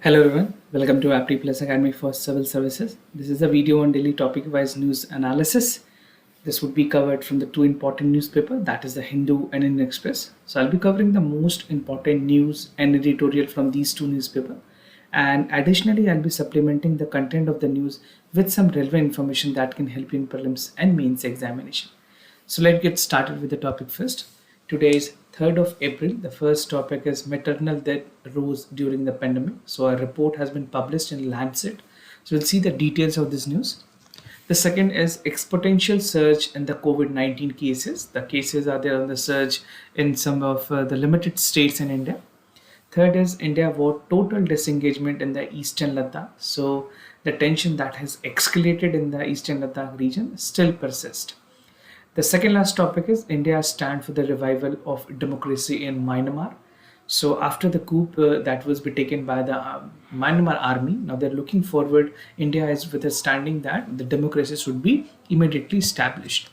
Hello everyone, welcome to Apti Plus Academy for Civil Services. This is a video on daily topic-wise news analysis. This would be covered from the two important newspapers, that is the Hindu and Indian Express. So I'll be covering the most important news and editorial from these two newspapers. And additionally, I'll be supplementing the content of the news with some relevant information that can help you in prelims and mains examination. So let's get started with the topic first. Today is 3rd of April. The first topic is maternal death rose during the pandemic. So a report has been published in Lancet. So we'll see the details of this news. The second is exponential surge in the COVID-19 cases. The cases are there on the surge in some of the limited states in India. Third is India vowed total disengagement in the eastern Ladakh. So the tension that has escalated in the eastern Ladakh region still persists. The second last topic is India stand for the revival of democracy in Myanmar. So after the coup that was be taken by the Myanmar army, now they're looking forward. India is with a standing that the democracy should be immediately established.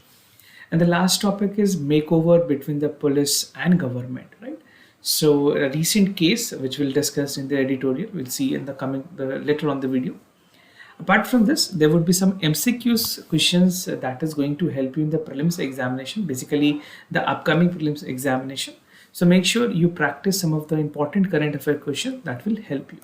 And the last topic is makeover between the police and government, right? So a recent case which we'll discuss in the editorial, we'll see in the coming later on the video. Apart from this, there would be some MCQs questions that is going to help you in the prelims examination, basically the upcoming prelims examination. So make sure you practice some of the important current affair questions that will help you.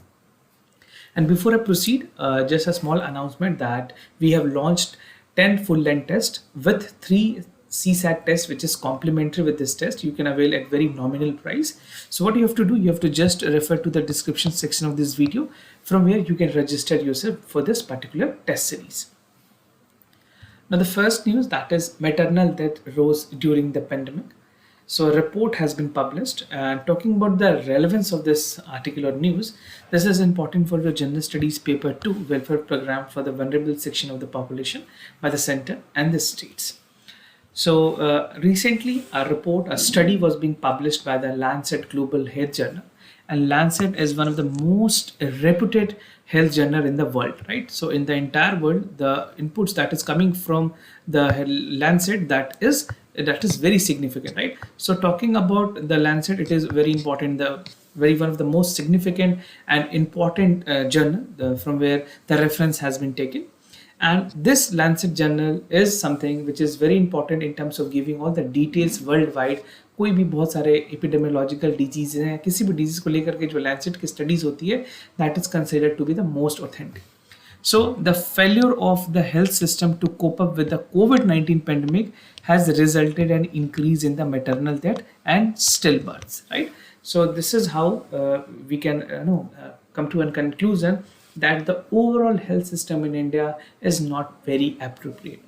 And before I proceed, just a small announcement that we have launched 10 full length tests with 3 CSAT tests, which is complimentary with this test. You can avail at very nominal price. So what you have to do, you have to just refer to the description section of this video from where you can register yourself for this particular test series. Now the first news, that is maternal death rose during the pandemic. So a report has been published and talking about the relevance of this article or news. This is important for your general studies paper 2 welfare program for the vulnerable section of the population by the center and the states. So recently a study was being published by the Lancet Global Health Journal, and Lancet is one of the most reputed health journal in the world, right? So in the entire world, the inputs that is coming from the Lancet, that is very significant, right? So talking about the Lancet, it is very important, the very one of the most significant and important journal from where the reference has been taken. And this Lancet journal is something which is very important in terms of giving all the details worldwide. कोई भी बहुत सारे epidemiological diseases हैं, किसी भी disease को लेकर के जो Lancet की studies होती है, that is considered to be the most authentic. So the failure of the health system to cope up with the COVID-19 pandemic has resulted in increase in the maternal death and stillbirths, right? So this is how we can come to a conclusion that the overall health system in India is not very appropriate.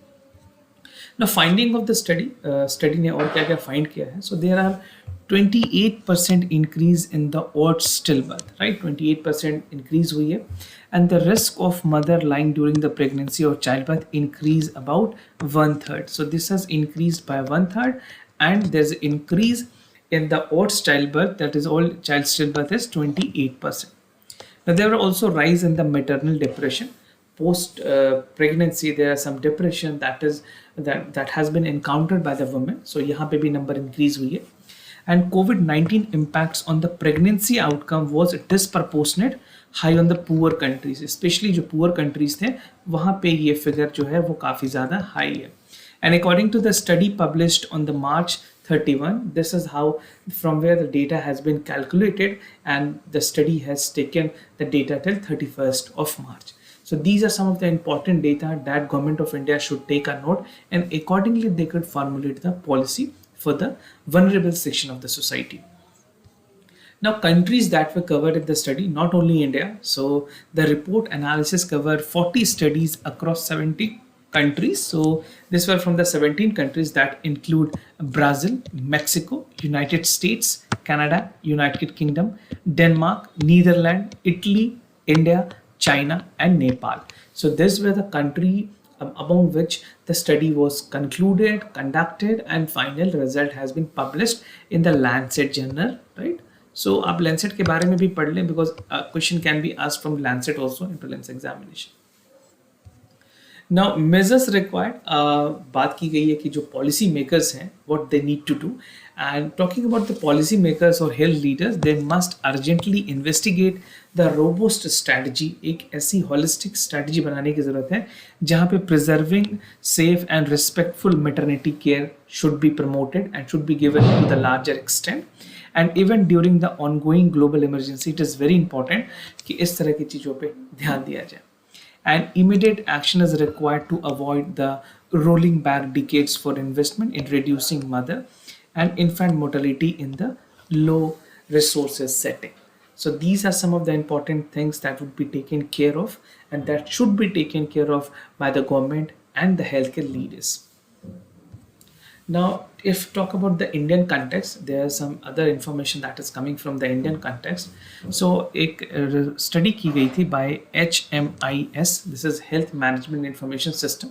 Now, finding of the study ने और क्या-क्या find किया है? So there are 28% increase in the odd stillbirth, right? 28% increase हुई है, and the risk of mother lying during the pregnancy or childbirth increase about 1/3. So this has increased by 1/3, and there's an increase in the odd stillbirth, that is all child stillbirth is 28%. Now, there are also rise in the maternal depression. Post pregnancy, there are some depression that has been encountered by the women. So यहाँ पे भी number increase हुई है. And COVID-19 impacts on the pregnancy outcome was disproportionate high on the poor countries, especially जो poor countries थे वहाँ पे ये figure जो है वो काफ़ी ज़्यादा high है. And according to the study published on the March 31, this is how from where the data has been calculated, and the study has taken the data till 31st of March. So these are some of the important data that government of India should take a note, and accordingly they could formulate the policy for the vulnerable section of the society. Now, countries that were covered in the study, not only India. So the report analysis covered 40 studies across 70 countries. So these were from the 17 countries that include Brazil, Mexico, United States, Canada, United Kingdom, Denmark, Netherlands, Italy, India, China, and Nepal. So these were the country among which the study was concluded, conducted, and final result has been published in the Lancet journal, right? So आप Lancet के बारे में भी पढ़ लें, because a question can be asked from Lancet also in prelims examination. Now measures required, बात की गई है कि जो पॉलिसी मेकर्स हैं what they need to do, and talking about the policy makers और health leaders, they must urgently investigate the robust strategy. एक ऐसी हॉलिस्टिक स्ट्रैटेजी बनाने की ज़रूरत है जहाँ पे preserving safe and respectful maternity care should be promoted and should be given to the larger extent, and even during the ongoing global emergency it is very important कि इस तरह की चीज़ों पे ध्यान दिया जाए। And immediate action is required to avoid the rolling back decades for investment in reducing mother and infant mortality in the low resources setting. So these are some of the important things that would be taken care of and that should be taken care of by the government and the healthcare leaders. Now, if talk about the Indian context, there is some other information that is coming from the Indian context. So, एक study की गई थी by HMIS, this is Health Management Information System.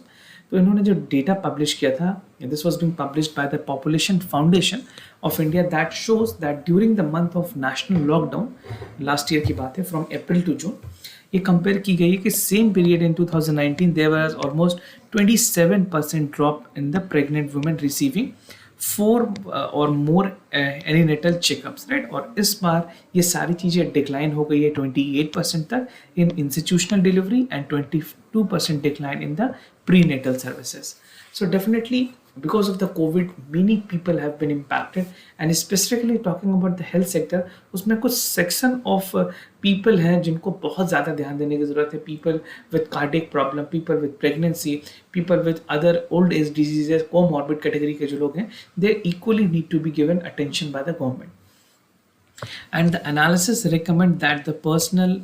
तो इन्होंने जो data publish किया था, this was being published by the Population Foundation of India, that shows that during the month of national lockdown, last year की बात है, from April to June, ये compare की गई है कि same period in 2019 there was almost 27% drop in the pregnant women receiving 4 और मोर एनीनेटल checkups, right. और इस बार ये सारी चीज़ें डिक्लाइन हो गई है 28% तक in institutional delivery and 22% decline in the prenatal services. So definitely because of the COVID many people have been impacted, and specifically talking about the health sector, उसमें कुछ section of people हैं जिनको बहुत ज़्यादा ध्यान देने की ज़रूरत है. People with cardiac problem, people with pregnancy, people with other old age diseases, comorbid category के जो लोग हैं, they equally need to be given attention by the government. And the analysis recommend that the personnel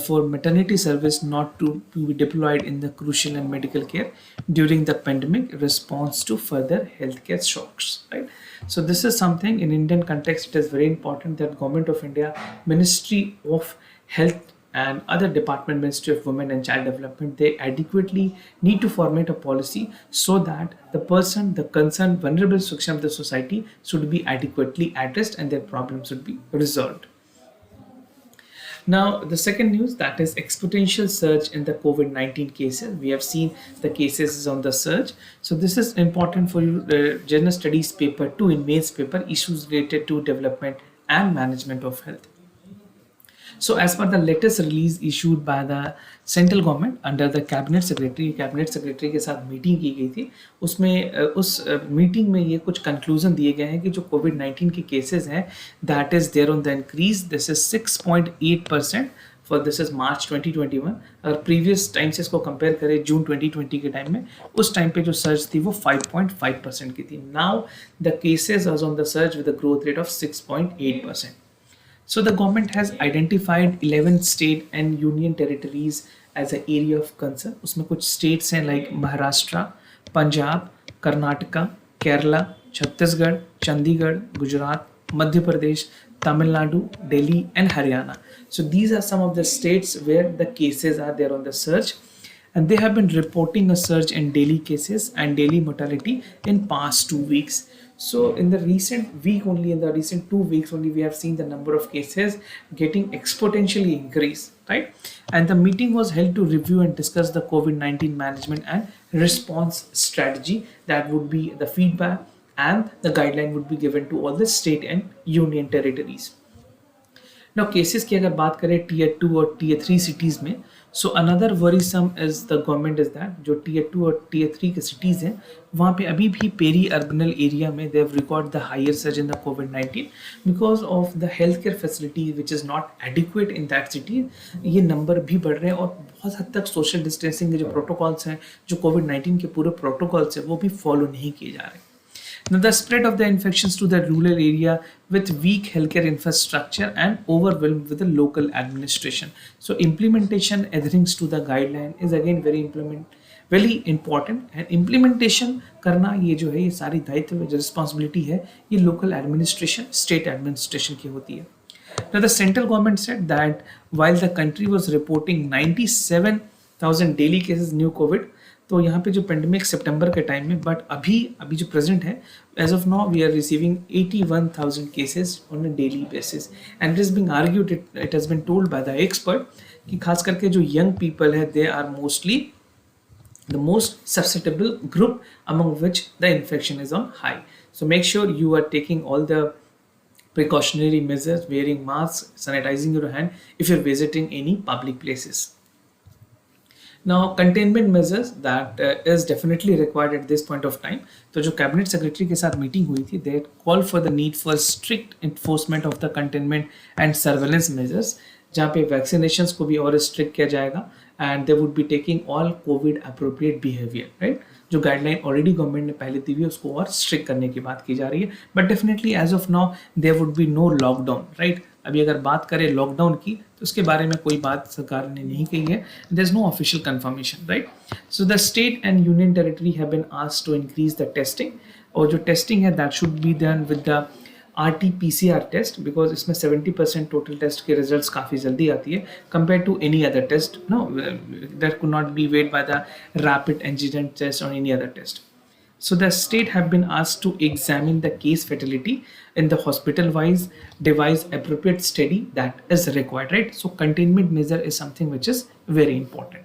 for maternity service not to be deployed in the crucial and medical care during the pandemic response to further healthcare shocks, right. So this is something in Indian context, it is very important that Government of India, Ministry of Health and other department, Ministry of Women and Child Development, they adequately need to formulate a policy so that the person, the concerned vulnerable section of the society should be adequately addressed and their problems should be resolved. Now, the second news, that is exponential surge in the COVID-19 cases. We have seen the cases is on the surge. So this is important for you. General Studies paper 2 in mains paper, issues related to development and management of health. So as per the latest release issued by the central government under the cabinet secretary के साथ meeting की गई थी, उसमें उस meeting में ये कुछ कंक्लूजन दिए गए हैं कि जो कोविड-19 के केसेस हैं that is there on the increase. This is 6.8% for this is March 2021. अगर प्रीवियस टाइम से इसको कंपेयर करें जून 2020 के टाइम में, उस टाइम पे जो सर्ज थी वो 5.5% की थी. Now the cases are on the surge with a growth rate of 6.8%. So the government has identified 11 state and union territories as an area of concern. उसमें कुछ states हैं like Maharashtra, Punjab, Karnataka, Kerala, Chhattisgarh, Chandigarh, Gujarat, Madhya Pradesh, Tamil Nadu, Delhi and Haryana. So these are some of the states where the cases are there on the surge, and they have been reporting a surge in daily cases and daily mortality in past 2 weeks. So in the recent week only, in the recent 2 weeks only, we have seen the number of cases getting exponentially increased, right? And the meeting was held to review and discuss the COVID-19 management and response strategy. That would be the feedback and the guideline would be given to all the state and union territories. Now cases की अगर बात करें tier 2 और tier 3 cities में, so another worrisome is the government is that जो tier 2 और tier 3 के cities हैं, वहाँ पे अभी भी peri-urbanal area में they have recorded the higher surge in the COVID-19 because of the healthcare facility which is not adequate in that city. ये नंबर भी बढ़ रहे हैं और बहुत हद तक सोशल डिस्टेंसिंग के जो प्रोटोकॉल्स हैं, जो COVID-19 के पूरे प्रोटोकॉल्स हैं, वो भी फॉलो नहीं किए जा रहे. Now, the spread of the infections to the rural area with weak healthcare infrastructure and overwhelmed with the local administration. So, implementation adherence to the guideline is again very important. And implementation करना ये जो है ये सारी दायित्व जो responsibility है ये local administration, state administration की होती है. Now, the central government said that while the country was reporting 97,000 daily cases new COVID, तो यहाँ पे जो पेंडेमिक सितंबर के टाइम में, बट अभी जो प्रेजेंट है as of now we are receiving 81,000 cases on a daily basis, and it is being argued, it has been told by the expert कि खास करके जो यंग पीपल है they are mostly the most susceptible group among which the infection is on high. So make sure you are taking all the precautionary measures, wearing masks, sanitizing your hand if you're visiting any public places. Now, containment measures that is definitely required at this point of time. तो जो cabinet secretary के साथ meeting हुई थी, they call for the need for strict enforcement of the containment and surveillance measures, जहाँ पे vaccinations को भी और स्ट्रिक्ट किया जाएगा and they would be taking all Covid appropriate behaviour, right. जो गाइडलाइन ऑलरेडी गवर्नमेंट ने पहले दी हुई है उसको और स्ट्रिक्ट करने की बात की जा रही है. But definitely as of now there would be no lockdown, right. अभी अगर बात करें लॉकडाउन की तो उसके बारे में कोई बात सरकार ने नहीं कही है. There is no official confirmation, right. So the state and union territory have been asked to increase the testing, और जो टेस्टिंग है that should be done with the RT-PCR test, because इसमें 70% टोटल टेस्ट के results काफ़ी जल्दी आती है compare to any other test, no that could not be wait by the rapid antigen test और any other test. So the state have been asked to examine the case fatality in the hospital wise, devise appropriate study that is required, right? So containment measure is something which is very important.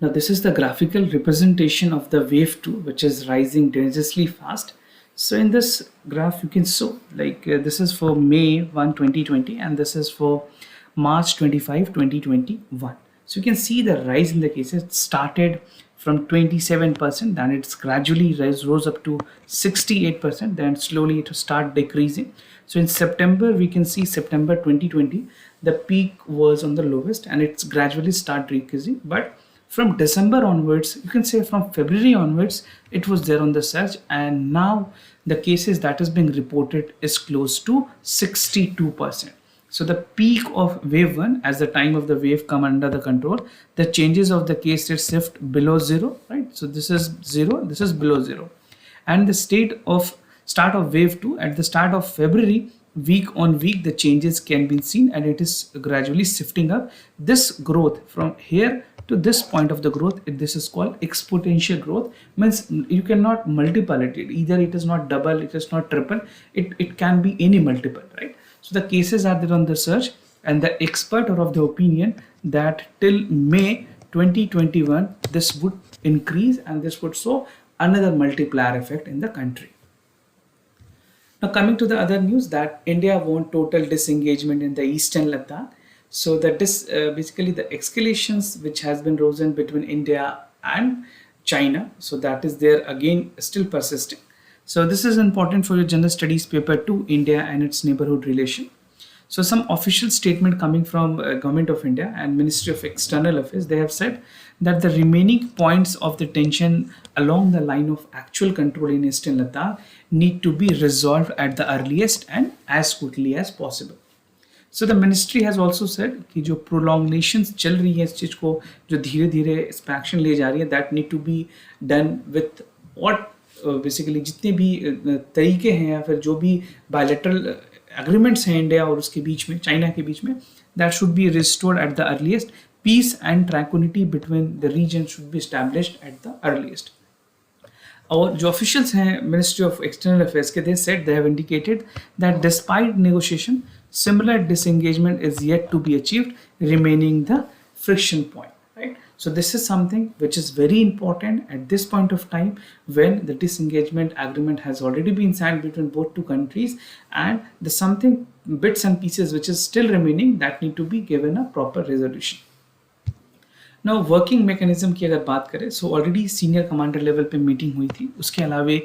Now this is the graphical representation of the wave 2 which is rising dangerously fast. So in this graph you can show like this is for May 1, 2020 and this is for March 25, 2021. So you can see the rise in the cases. It started from 27%, then it's gradually rose up to 68%, then slowly it will start decreasing. So in September, we can see September 2020, the peak was on the lowest and it's gradually start decreasing. But from December onwards, you can say from February onwards, it was there on the surge, and now the cases that is being reported is close to 62%. So the peak of wave 1, as the time of the wave come under the control, the changes of the case rate shift below 0, right? So this is 0, this is below 0. And the start of wave 2 at the start of February, week on week the changes can be seen and it is gradually shifting up. This growth from here to this point of the growth, this is called exponential growth. Means you cannot multiply it. Either it is not double, it is not triple, it can be any multiple, right? So the cases are there on the surge, and the expert are of the opinion that till May 2021 this would increase and this would show another multiplier effect in the country. Now coming to the other news, that India want total disengagement in the eastern Ladakh. So that this basically the escalations which has been risen between India and China, so that is there again still persisting. So this is important for your general studies paper 2, India and its neighborhood relation. So some official statement coming from Government of India and Ministry of External Affairs, they have said that the remaining points of the tension along the line of actual control in Eastern Ladakh need to be resolved at the earliest and as quickly as possible. So the ministry has also said कि जो prolongations चल रही है इस चीज़ को, जो धीरे धीरे इस पे एक्शन ले जा रही है, that need to be done with what basically जितने भी तरीके हैं या फिर जो भी बायलैटरल एग्रीमेंट्स हैं इंडिया और उसके बीच में, चाइना के बीच में, that should be restored at the earliest. Peace and tranquillity between the region should be established at the earliest. और जो ऑफिशियल्स हैं मिनिस्ट्री ऑफ एक्सटर्नल अफेयर्स के, they said they have indicated that despite negotiation similar disengagement is yet to be achieved, remaining the friction point, right? So this is something which is very important at this point of time when the disengagement agreement has already been signed between both two countries, and the something bits and pieces which is still remaining that need to be given a proper resolution. Now working mechanism की अगर बात करें, so already senior commander level पे meeting हुई थी. उसके अलावे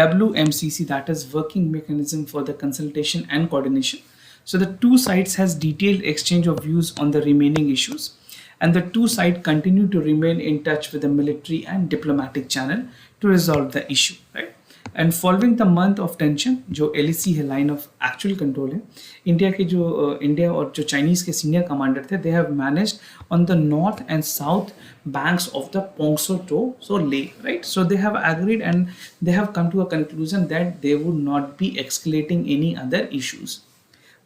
WMCC, that is working mechanism for the consultation and coordination. So the two sides has detailed exchange of views on the remaining issues, and the two sides continue to remain in touch with the military and diplomatic channel to resolve the issue, right? And following the month of tension, जो LEC है line of actual control है, India के जो India और जो Chinese के senior commander थे, they have managed on the north and south banks of the Pongso to so Leh, right? So they have agreed and they have come to a conclusion that they would not be escalating any other issues.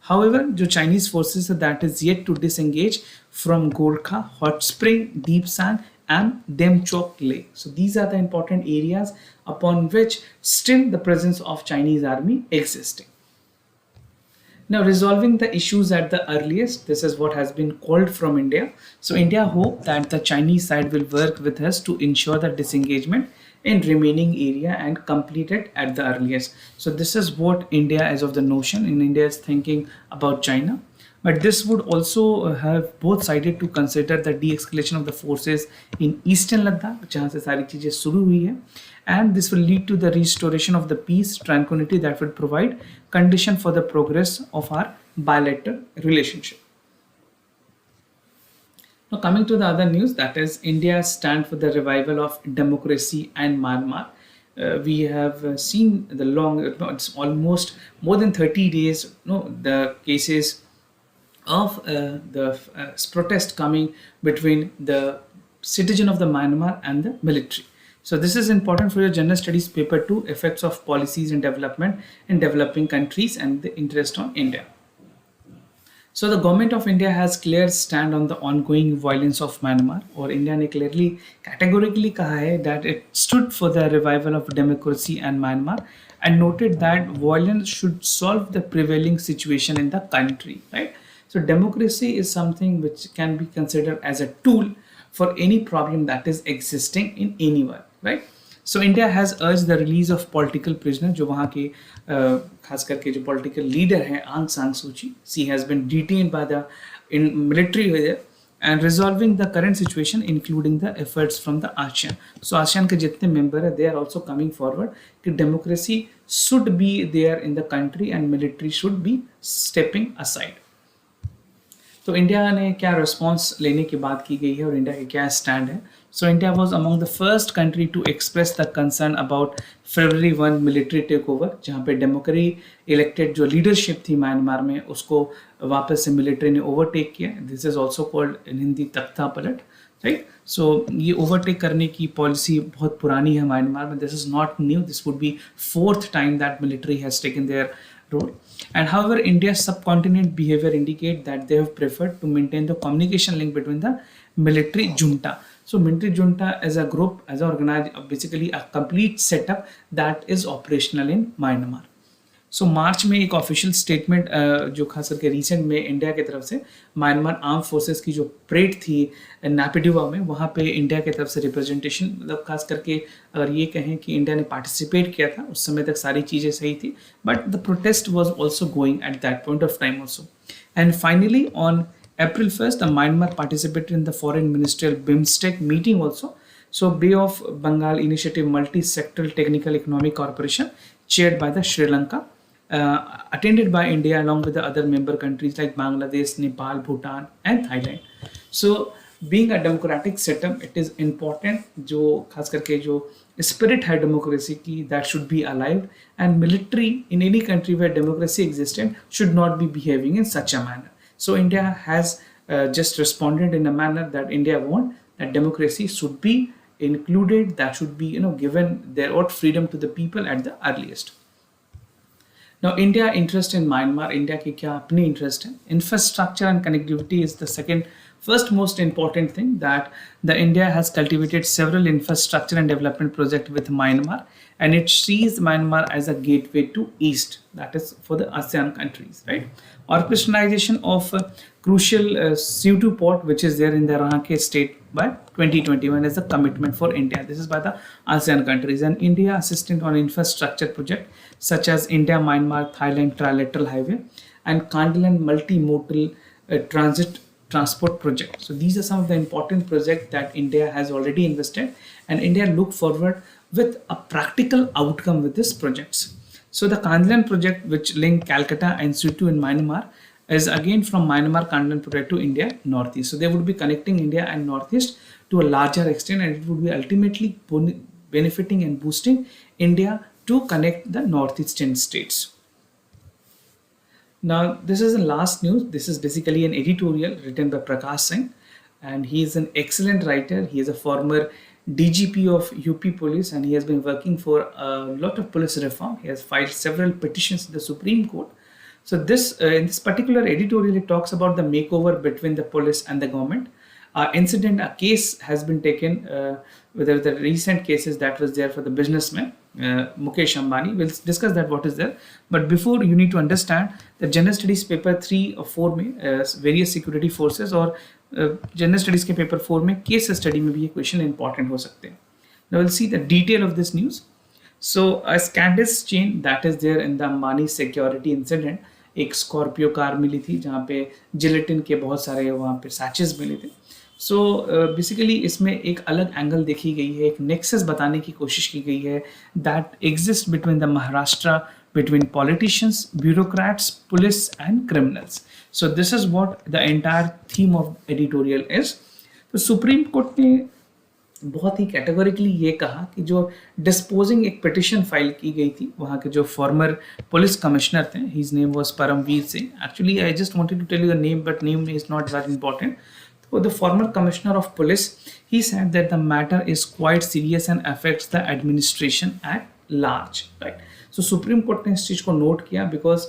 However, जो Chinese forces है that is yet to disengage from Gorkha, Hot Spring, Deep Sand and Demchok Lake. So these are the important areas upon which still the presence of Chinese army existing. Now, resolving the issues at the earliest, this is what has been called from India. So, India hope that the Chinese side will work with us to ensure the disengagement in remaining area and complete it at the earliest. So, this is what India, as of the notion, in India is thinking about China. But this would also have both sided to consider the de-escalation of the forces in eastern Ladakh, जहाँ से सारी चीजें शुरू हुई है, and this will lead to the restoration of the peace, tranquility that would provide condition for the progress of our bilateral relationship. Now, coming to the other news, that is India's stand for the revival of democracy and Myanmar. We have seen the long, it's almost more than 30 days, the cases of the protest coming between the citizen of the Myanmar and the military. So this is important for your general studies paper 2, effects of policies and development in developing countries and the interest on India. So the government of India has clear stand on the ongoing violence of Myanmar, और India ने clearly categorically कहा है that it stood for the revival of democracy and Myanmar and noted that violence should solve the prevailing situation in the country, right? So democracy is something which can be considered as a tool for any problem that is existing in anyone, right? So India has urged the release of political prisoner, जो वहाँ के खास करके जो political leader हैं आंग सान सूची, she has been detained by the military there, and resolving the current situation including the efforts from the ASEAN. So ASEAN के जितने member हैं, they are also coming forward कि democracy should be there in the country and military should be stepping aside. तो India ने क्या response लेने की बात की गई है और इंडिया का क्या स्टैंड है. So India was among the first country to express the concern about February 1 military take over, जहाँ पे डेमोक्रेटिक इलेक्टेड जो लीडरशिप थी म्यांमार में उसको वापस से मिलिट्री ने ओवरटेक किया. This is also called in Hindi तख्ता पलट, राइट. सो ये ओवरटेक करने की पॉलिसी बहुत पुरानी है म्यांमार में. This is not new. This would be 4th time that military has taken there role. And however, India's subcontinent behavior indicate that they have preferred to maintain the communication link between the military junta. So military junta as a group, as an organized, basically a complete setup that is operational in Myanmar. सो मार्च में एक official statement जो खास करके recent में India की तरफ से Myanmar arm forces की जो परेड थी नैपिडुआ में, वहाँ पे इंडिया की तरफ से रिप्रेजेंटेशन, मतलब खास करके अगर ये कहें कि इंडिया ने पार्टिसिपेट किया था, उस समय तक सारी चीज़ें सही थी, but the protest was also going at that point of time also. And finally on April 1st, the Myanmar participated in the foreign ministerial BIMSTEC meeting also. So Bay of Bengal Initiative Multi-Sectoral Technical Economic Corporation, chaired by the Sri Lanka, attended by India along with the other member countries like Bangladesh, Nepal, Bhutan and Thailand. So being a democratic setup, it is important जो खास करके जो spirit है democracy की, that should be alive, and military in any country where democracy existed should not be behaving in such a manner. So India has just responded in a manner that India want that democracy should be included, that should be given their own freedom to the people at the earliest. Now India interest in Myanmar, India की क्या अपनी interest है. Infrastructure and connectivity is the first most important thing, that the India has cultivated several infrastructure and development projects with Myanmar, and it sees Myanmar as a gateway to East, that is for the ASEAN countries, right? Operationalization of crucial Siutu port, which is there in the Ranke state by 2021, is a commitment for India. This is by the ASEAN countries, and India assistant on infrastructure project such as India-Myanmar Thailand trilateral highway and Kandlan multimodal transport project. So these are some of the important projects that India has already invested, and India look forward with a practical outcome with these projects. So the Kandlan project, which link Calcutta and Siutu in Myanmar, is again from Myanmar Kandlan project to India Northeast. So they would be connecting India and Northeast to a larger extent, and it would be ultimately benefiting and boosting India to connect the Northeastern states. Now, this is the last news. This is basically an editorial written by Prakash Singh, and he is an excellent writer. He is a former DGP of UP Police, and he has been working for a lot of police reform. He has filed several petitions in the Supreme Court. So this in this particular editorial, it talks about the makeover between the police and the government. A case has been taken, whether the recent cases that was there for the businessman, Mukesh Ambani. We'll discuss that what is there. But before, you need to understand that General Studies paper 3 और 4 में various security forces और General Studies के paper 4 में case study में भी ये question important हो सकते हैं. Now we'll see the detail of this news. So a Scandis chain that is there in the Ambani security incident, एक स्कॉर्पियो कार मिली थी जहाँ पे जिलेटिन के बहुत सारे वहाँ पे सैचेस मिले थे. सो बेसिकली इसमें एक अलग एंगल देखी गई है, एक नेक्सस बताने की कोशिश की गई है that exist between the Maharashtra, between politicians, bureaucrats, police and criminals. So this is what the entire theme of editorial is. तो सुप्रीम कोर्ट ने बहुत ही कैटेगोरिकली ये कहा कि जो डिस्पोजिंग एक पिटिशन फाइल की गई थी वहाँ के जो फॉर्मर पुलिस कमिश्नर थे, his name was Paramvir Singh. Actually I just wanted to tell you the name, but name is not very important. So the former commissioner of police, he said that the matter is quite serious and affects the administration at large, right? So Supreme Court ने इस चीज को note किया because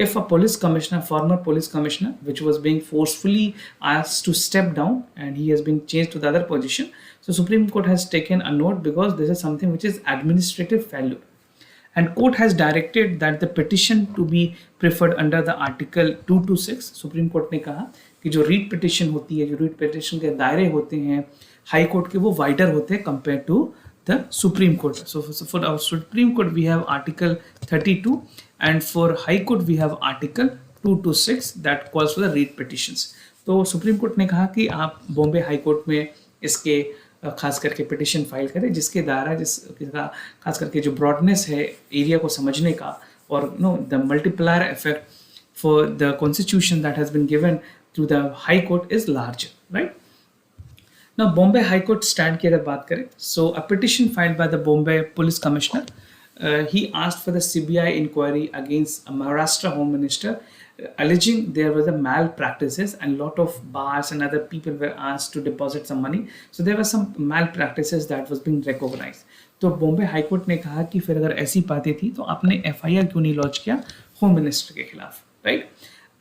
if a police commissioner, former police commissioner, which was being forcefully asked to step down and he has been changed to the other position, so Supreme Court has taken a note because this is something which is administrative failure. And court has directed that the petition to be preferred under the article 226. Supreme court ने कहा कि जो REET petition होती है, जो REET petition के दायरे होते हैं हाई कोर्ट के, वो वाइडर होते हैं compare to the supreme court. So for our supreme court we have article 32 and for high court we have article 226 that calls for the writ petitions. तो सुप्रीम कोर्ट ने कहा कि आप Bombay high court में इसके खास करके पिटिशन फाइल करें जिसके द्वारा जिसका खास करके जो ब्रॉडनेस है एरिया को समझने का और know the multiplier effect for the constitution that has been given to the high court is larger, right. Now Bombay high court stand की अगर बात करें, so a petition filed by the Bombay police commissioner, he asked for the CBI inquiry against a Maharashtra Home Minister, alleging there were the malpractices and lot of bars and other people were asked to deposit some money. So there were some malpractices that was being recognized. तो Bombay high court ने कहा कि फिर अगर ऐसी बातें थी तो आपने FIR क्यों नहीं लॉन्च किया होम मिनिस्टर के खिलाफ, राइट.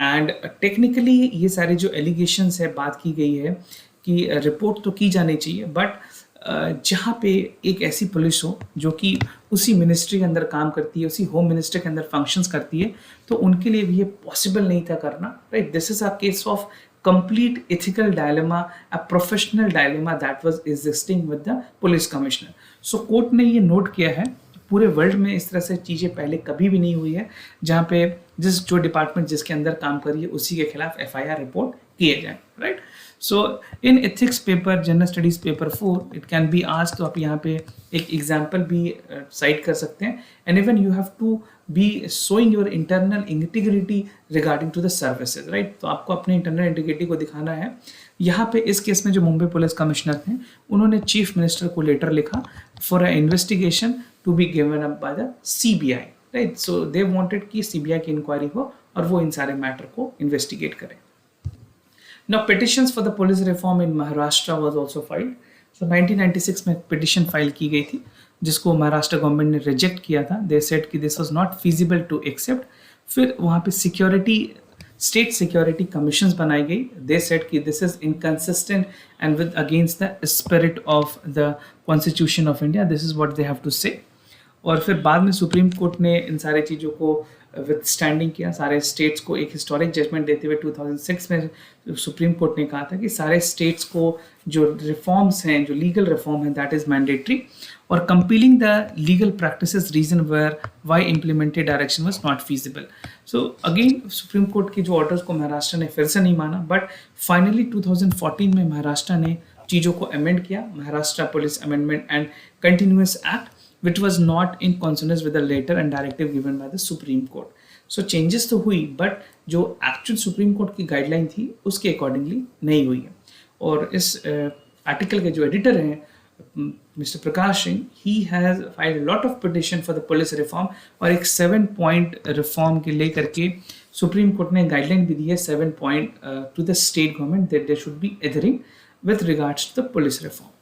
एंड टेक्निकली ये सारे जो एलिगेशंस है बात की गई है कि रिपोर्ट तो की जानी चाहिए, बट जहाँ पे एक ऐसी पुलिस हो जो कि उसी मिनिस्ट्री के अंदर काम करती है, उसी होम मिनिस्टर के अंदर फंक्शंस करती है, तो उनके लिए भी ये पॉसिबल नहीं था करना, right. This is a case of complete ethical dilemma, a professional dilemma that was existing with the police commissioner. So court ने ये नोट किया है पूरे वर्ल्ड में इस तरह से चीज़ें पहले कभी भी नहीं हुई है जहाँ पे जो डिपार्टमेंट जिसके अंदर काम कर रही है उसी के खिलाफ FIR रिपोर्ट किए जाए, right. So in ethics paper, general studies paper 4, it can be asked. तो आप यहाँ पे एक एग्जाम्पल भी साइट कर सकते हैं. And even you have to be showing your internal integrity regarding to the services, right. तो आपको अपने इंटरनल इंटीग्रिटी को दिखाना है. यहाँ पे इस केस में जो मुंबई पुलिस कमिश्नर थे उन्होंने चीफ मिनिस्टर को लेटर लिखा for a investigation to be given up by the CBI, right. So they wanted कि CBI की इंक्वायरी हो और वो इन सारे मैटर को इन्वेस्टिगेट करें. Now petitions for the police reform in Maharashtra was also filed. So 1996 में petition फाइल की गई थी जिसको महाराष्ट्र गवर्नमेंट ने रिजेक्ट किया था. They said कि this was not feasible to accept. फिर वहाँ पे सिक्योरिटी, स्टेट सिक्योरिटी कमीशंस बनाई गई. They said कि this is inconsistent and with against the spirit of the Constitution of India. This is what they have to say. और फिर बाद में सुप्रीम कोर्ट ने इन सारे चीज़ों को विद स्टैंडिंग किया, सारे स्टेट्स को एक हिस्टोरिक जजमेंट देते हुए 2006 में सुप्रीम कोर्ट ने कहा था कि सारे स्टेट्स को जो रिफॉर्म्स हैं, जो लीगल रिफॉर्म है, दैट इज़ मैंडेटरी, और compiling the legal practices reason where why implemented direction was not feasible. So again supreme court के जो ऑर्डर्स को महाराष्ट्र ने फिर से नहीं माना, बट फाइनली 2014 में महाराष्ट्र ने चीज़ों को अमेंड किया, Maharashtra police amendment and continuous act, which was not in consonance with the letter and directive given by the Supreme Court. So changes तो हुई, but जो actual Supreme Court की guideline थी उसके accordingly नहीं हुई है. और इस आर्टिकल के जो एडिटर हैं mister Prakash Singh, he has filed a lot of petition for the police reform, और एक 7-point रिफॉर्म के लेकर के सुप्रीम कोर्ट ने गाइडलाइन भी दी है 7 point to the state government that there should be adhering with regards to the police reform.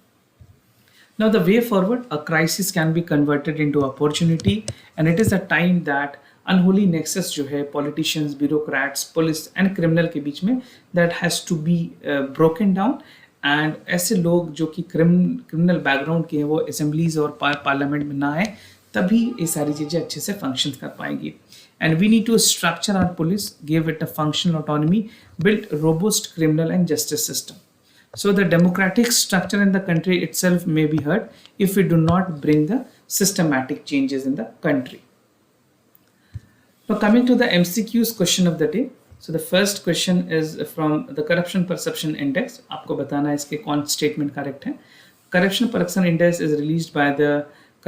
Now the way forward, a crisis can be converted into opportunity, and it is a time that unholy nexus जो है politicians, bureaucrats, police and criminal के बीच में that has to be broken down, and ऐसे लोग जो कि criminal background के हैं वो assemblies और parliament में ना आए तभी ये सारी चीज़ें अच्छे से फंक्शन कर पाएंगी. And we need to structure our police, give it a functional autonomy, build robust criminal and justice system. So the democratic structure in the country itself may be hurt if we do not bring the systematic changes in the country. Now coming to the MCQs question of the day. So the first question is from the Corruption Perception Index. आपको बताना है इसके कौन statement correct है. Corruption Perception Index is released by the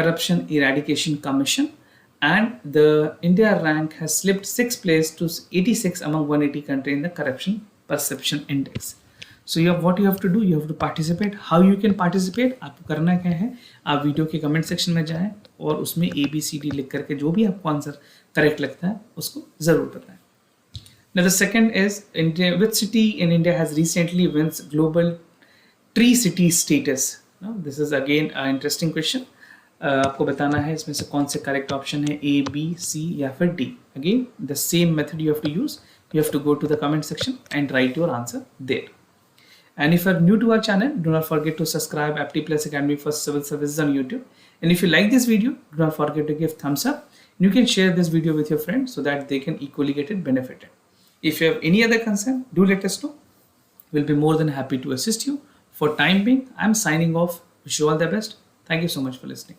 Corruption Eradication Commission, and the India rank has slipped 6th place to 86 among 180 countries in the Corruption Perception Index. So what you have to do, you have to participate. How you can participate? आपको करना क्या है, आप video के comment section में जाएं और उसमें ABCD लिख करके जो भी आपको आंसर करेक्ट लगता है उसको ज़रूर बताएं. Now the second is India, which city in India has recently wins global tree city status? Now this is again an interesting question. आपको बताना है इसमें से कौन से करेक्ट ऑप्शन है, A, B, C या फिर D. Again the same method you have to use. You have to go to the comment section and write your answer there. And if you are new to our channel, do not forget to subscribe Apti Plus Academy for Civil Services on YouTube. And if you like this video, do not forget to give thumbs up. You can share this video with your friends so that they can equally get it benefited. If you have any other concern, do let us know. We'll be more than happy to assist you. For time being, I'm signing off. Wish you all the best. Thank you so much for listening.